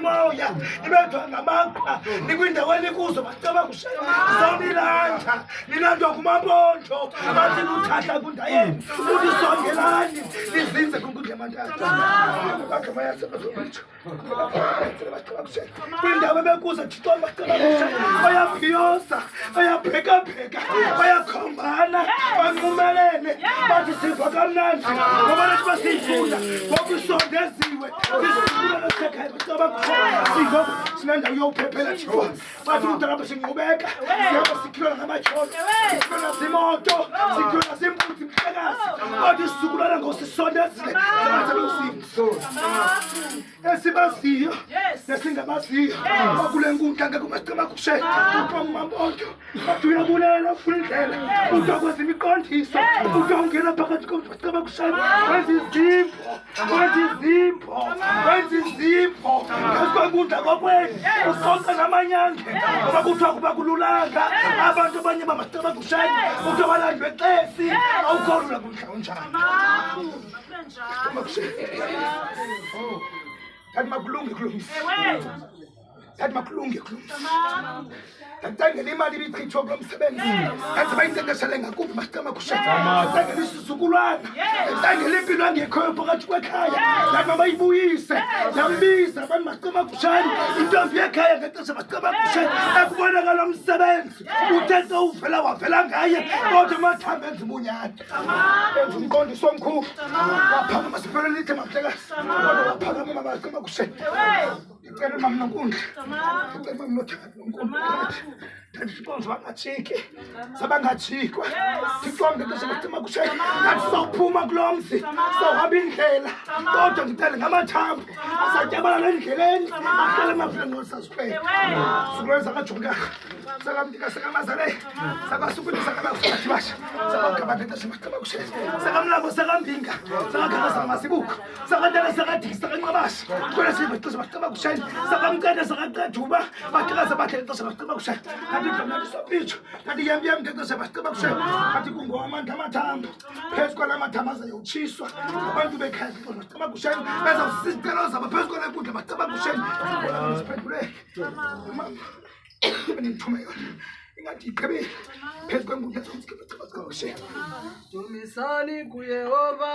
imimoya ibethwa ngamaqha nikwindaweni kuzo bacaba kushaya zonilanda nilandwa kumampondo bathi luthahla kundayeni ulisongelani lizinze kunkundla yamantatha bakhe bayasebenza kwindawo bekuza thixo bacaba kushaya bayabhiyosa bayabheka bayakhombana banqumelene bathi siva kamnandi ngoba nathi basiyifunda ngokusondeziwe sisukula nasekhaya bacaba kushaya sigo sinendawo yophephela thixo bathi umntanapha sinqubeka siyaba sikhiwa ngamatyholo sikhiwa nazimoto sikhiwa nazimputsi mhlekazi bathi isizukulwana ngosisondezile sabathabe usimso esibaziyo nesingabaziyo bakule nkundla ngeke umacaba kushaya uqomampondo bathi uyabulela ufuna indlela utokwenza imiqondiso utongena phakathi komntu bacaba kushaya wenza izimpo phezu kwenkundla kokweni usonke namanyange ngoba kuthiwa kuba kululanga abantu abanye bamacaba kushaya kuthiwa balandwe exesi awukholula kundla onjani Tati makulunge kulungisa. Tati makulunge kulungisa. Tangele imali ibichithwa kulo msebenzi. Kanti bayinteteshele ngakumbi bacaba kushaya. Tangele isizukulwana. Tangele impilo engekhoyo phakathi kwekhaya. Lama bayibuyise. Yambiza abantu bacaba kushaya. Intombi yekhaya ngexesha bacaba kushaya. Ekubonakala umsebenzi. Uthethe uvela wavela ngaye. Kodwa amathamba enza ubunyani. Enza umqondiso omkhulu. Waphakama siphelelithe mahlekazi. Kodwa waphakama mabacaba kushaya. Ngicela mama Nonkundla. Ngicela mama Nonkundla. Tati sibonza bangajiki. Sabangajikwa. Siqonde ukuthi bacaba kushaya. Kanti sophuma kulo mzi. Sohamba indlela. Kodwa ngicela ngamathambo. Asatyabala endleleni. Ahlale emavuleni ngosasiphele. Sukwenza kaJonga. Sakamdika sakamazale. Sakasukuni sakabafati basha. Sakagabanda bacaba kushaya. Sakamlambo sakambinga. Sakagaba masibuko. Sakadala sakadiki sakanqabasha. Kwela sibexesha bacaba kushaya. Sakamcede sakaqeduba. Baqhaza bathe xesha bacaba kushaya. Kanti mhlawumbe sopitho. Kanti yambi ngexesha bacaba kushaya. Kanti kungowamandla amathambo. Phezu kwalamathambo azayotshiswa. Abantu bekhaya bacaba kushaya. Bezawusisicelo zabo phezu kwalenkundla bacaba kushaya. Bona siphendule. Mama. Benithuma yona. Ingathi iphebe phezu kwenkundla bacaba kushaya. Dumisani kuYehova.